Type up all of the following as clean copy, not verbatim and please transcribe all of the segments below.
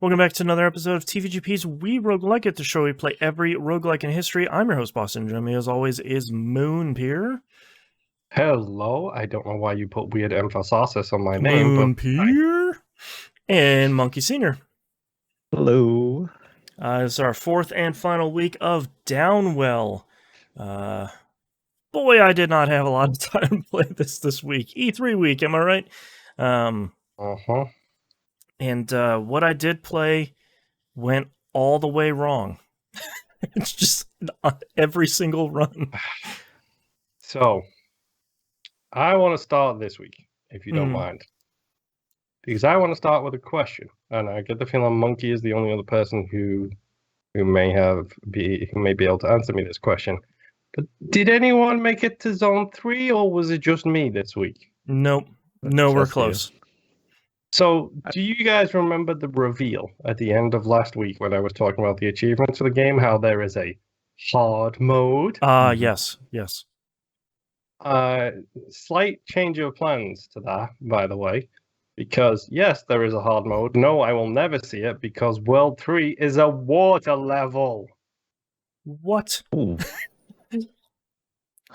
Welcome back to another episode of TVGP's We Roguelike It, the show we play every roguelike in history. I'm your host, Boston. Joining me as always is Moonpier. Hello. I don't know why you put weird emphasis on my name, but Moonpier. And Monkey Senior. Hello. This is our fourth and final week of Downwell. Boy, I did not have a lot of time to play this week. E3 week, am I right? And what I did play went all the way wrong. It's just on every single run. So, I want to start this week, if you don't mind. Because I want to start with a question. And I get the feeling Monkey is the only other person who may be able to answer me this question. But did anyone make it to Zone 3, or was it just me this week? Nope. Nowhere close. So, do you guys remember the reveal at the end of last week when I was talking about the achievements of the game, how there is a hard mode? Yes. Slight change of plans to that, by the way, because yes, there is a hard mode. No, I will never see it because World 3 is a water level. What?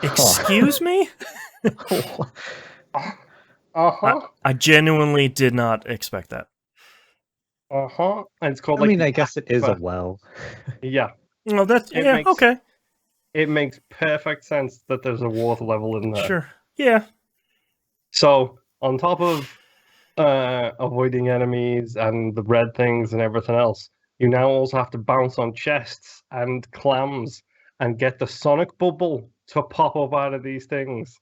Excuse me? I genuinely did not expect that. And it's called. I guess it is a well. Yeah. No, that's okay. It makes perfect sense that there's a water level in there. Sure. Yeah. So on top of avoiding enemies and the red things and everything else, you now also have to bounce on chests and clams and get the sonic bubble to pop up out of these things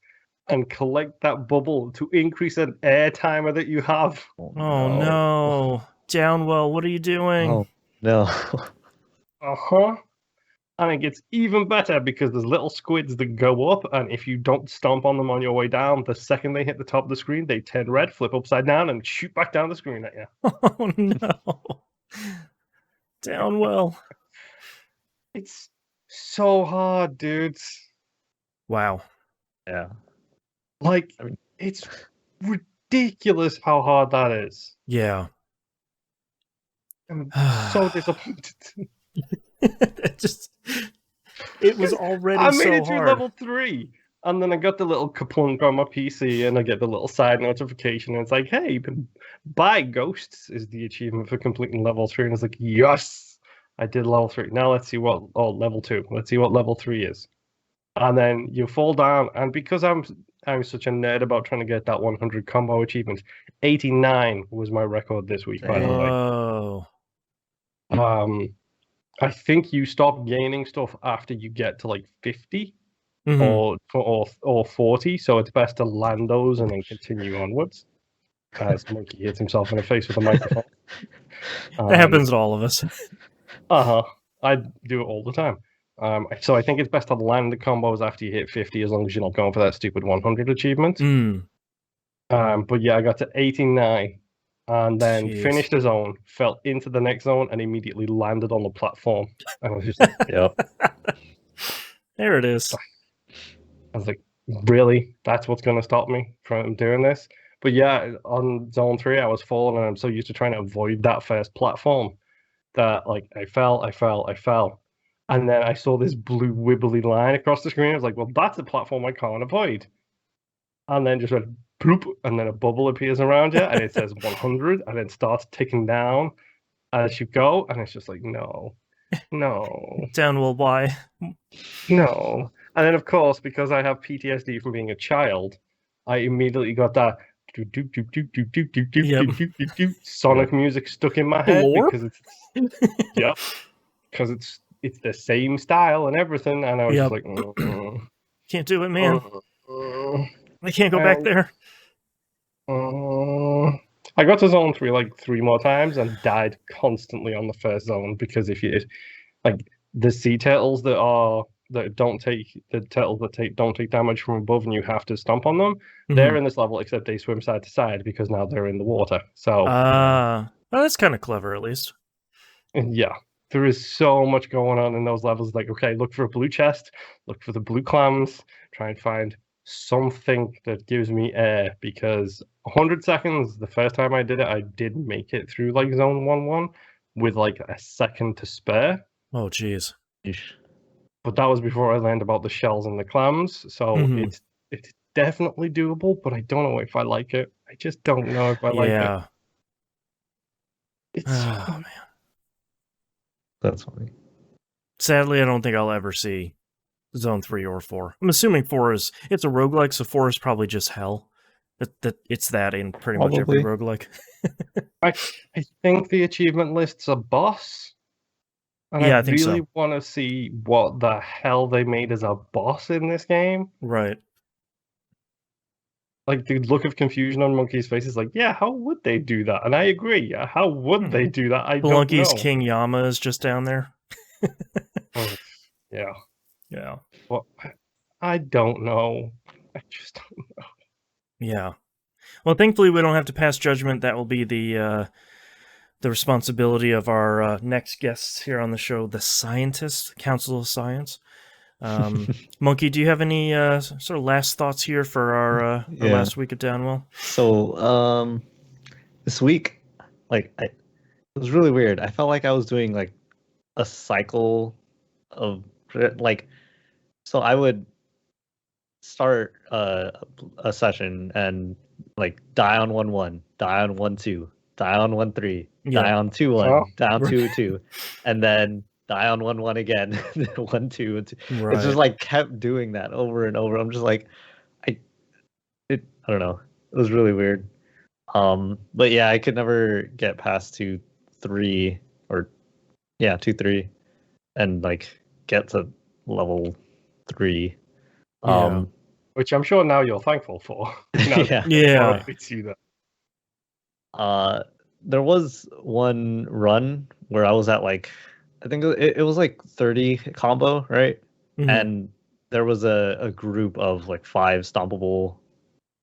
and collect that bubble to increase an air timer that you have. Oh no. Downwell, what are you doing? Oh no. And it gets even better because there's little squids that go up, and if you don't stomp on them on your way down, the second they hit the top of the screen, they turn red, flip upside down, and shoot back down the screen at you. Oh no. Downwell. It's so hard, dudes. Wow. Yeah. It's ridiculous how hard that is. Yeah. I'm so disappointed. It was already I made it so through hard. level 3, and then I got the little kaplunk on my PC, and I get the little side notification, and it's like, hey, buy Ghosts is the achievement for completing level 3, and it's like, yes, I did level 3. Now let's see level 2. Let's see what level 3 is. And then you fall down, and because I'm such a nerd about trying to get that 100 combo achievement, 89 was my record this week, by the way. Oh. I think you stop gaining stuff after you get to like 50 or 40, so it's best to land those and then continue onwards. As Monkey hits himself in the face with a microphone. That happens to all of us. I do it all the time. So I think it's best to land the combos after you hit 50, as long as you're not going for that stupid 100 achievement. But yeah, I got to 89. And then finished the zone, fell into the next zone, and immediately landed on the platform. And I was just like, yep. There it is. I was like, really? That's what's going to stop me from doing this? But yeah, on zone 3, I was falling, and I'm so used to trying to avoid that first platform that I fell. And then I saw this blue wibbly line across the screen. I was like, well, that's a platform I can't avoid. And then just went bloop, and then a bubble appears around you, and it says 100, and it starts ticking down as you go, and it's just like, no. Downwell, why? No. And then, of course, because I have PTSD from being a child, I immediately got that sonic music stuck in my head because it's the same style and everything, and I was just like, can't do it, man. I can't go back there. I got to zone 3 like 3 more times and died constantly on the first zone because if you the sea turtles that don't take damage from above and you have to stomp on them, they're in this level, except they swim side to side because now they're in the water. So well, that's kind of clever, at least. Yeah. There is so much going on in those levels. Like, okay, look for a blue chest, look for the blue clams, try and find something that gives me air, because 100 seconds, the first time I did it, I did make it through like zone 1-1, with like a second to spare. Oh, jeez. Yeesh. But that was before I learned about the shells and the clams, so Mhm. it's definitely doable. But I don't know if I like it. I just don't know if I like it. Yeah. It's Oh, man. That's funny. Sadly, I don't think I'll ever see Zone 3 or 4. I'm assuming 4 is... It's a roguelike, so 4 is probably just hell. It's that in pretty much every Probably. roguelike. I think the achievement list's a boss, and I Yeah, I think really so. want to see what the hell they made as a boss in this game. Right. Like the look of confusion on Monkey's face is like, yeah, how would they do that? And I agree. Yeah, how would they do that? I don't Spelunky's know. King Yama is just down there. Oh, yeah, Yeah. but I don't know. I just don't know. Yeah. Well, thankfully, we don't have to pass judgment. That will be the responsibility of our next guests here on the show, the scientists, Council of Science. Monkey, do you have any sort of last thoughts here for our Yeah. last week of Downwell? So, this week, it was really weird. I felt like I was doing like a cycle of so I would start a session and like die on 1-1, die on 1-2, die on 1-3, Yeah. die on 2-1, Oh. die on 2-2, and then die on 1-1 again, 1-2, and 2. Right. It's just like kept doing that over and over. I'm just like, I don't know. It was really weird. But yeah, I could never get past 2-3 or 2-3 and like get to level 3. Yeah. Which I'm sure now you're thankful for. Yeah. Yeah. I see that. There was one run where I was at like, I think it was like 30 combo, right? Mhm. And there was a group of like 5 stompable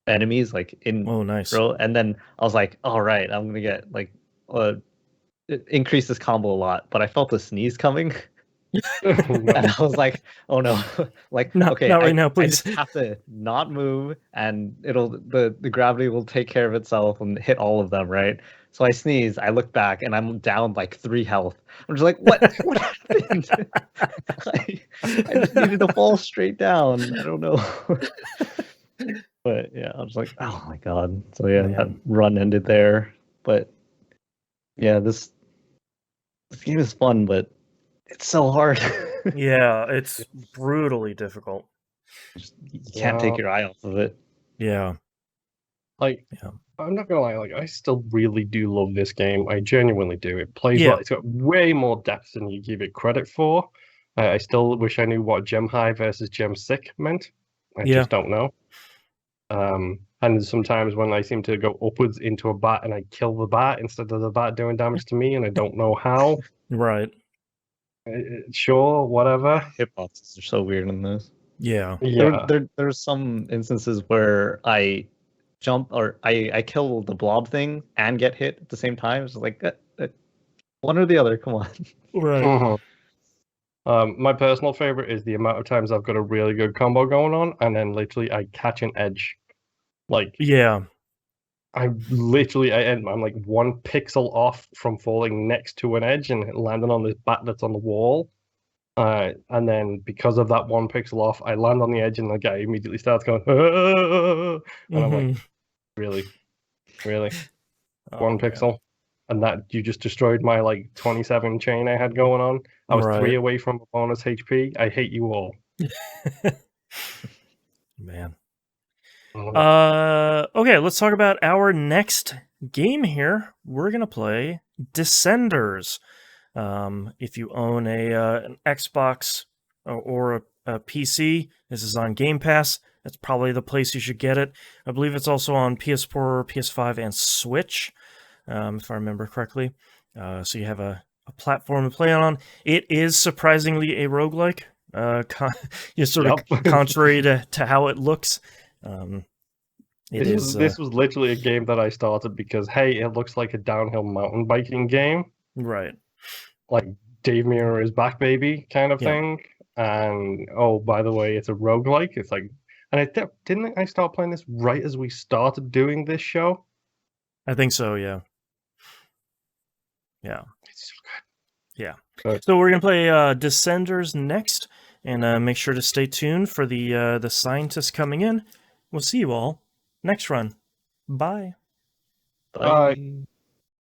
enemies like in Oh, nice. row, and then I was like, all right, I'm gonna get like increase this combo a lot, but I felt a sneeze coming. And I was like, oh no, like, Not okay, right now, I please. just have to not move and the gravity will take care of itself and hit all of them, right? So I sneeze, I look back and I'm down like 3 health. I'm just like, what happened? I just needed to fall straight down. I don't know. But yeah, I was like, oh my god. So yeah, that Man. run ended there. But yeah, this game is fun, but it's so hard. Yeah, it's brutally difficult. You can't take your eye off of it. Yeah. Like, Yeah. I'm not gonna lie, like I still really do love this game. I genuinely do. It plays Yeah. well. It's got way more depth than you give it credit for. I still wish I knew what gem high versus gem sick meant. I Yeah. just don't know. And sometimes when I seem to go upwards into a bat and I kill the bat instead of the bat doing damage to me, and I don't know how. Right. Sure, whatever. Hitboxes are so weird in this. Yeah. Yeah. There's some instances where I jump or I kill the blob thing and get hit at the same time. It's like one or the other. Come on. Right. Mhm. My personal favorite is the amount of times I've got a really good combo going on, and then literally I catch an edge. Like, Yeah. I'm like 1 pixel off from falling next to an edge and landing on this bat that's on the wall. And then because of that 1 pixel off, I land on the edge and the guy immediately starts going, "Ah!" And I'm like, really? Oh, 1 man. pixel? And that you just destroyed my like 27 chain I had going on. I was 3 Right. away from a bonus HP. I hate you all. Man. Mhm. Okay, let's talk about our next game here. We're gonna play Descenders. If you own an Xbox or a PC, this is on Game Pass. That's probably the place you should get it. I believe it's also on PS4, PS5, and Switch, if I remember correctly. So you have a platform to play on. It is surprisingly a roguelike, sort of Yep. contrary to how it looks. This was literally a game that I started because, hey, it looks like a downhill mountain biking game. Right. Like Dave Mirror is back, baby, kind of Yeah. thing. And oh, by the way, it's a roguelike. It's like, and didn't I start playing this right as we started doing this show? I think so, yeah. Yeah. It's so good. Yeah. Good. So we're gonna play Descenders next, and make sure to stay tuned for the scientists coming in. We'll see you all next run. Bye. Bye. Bye.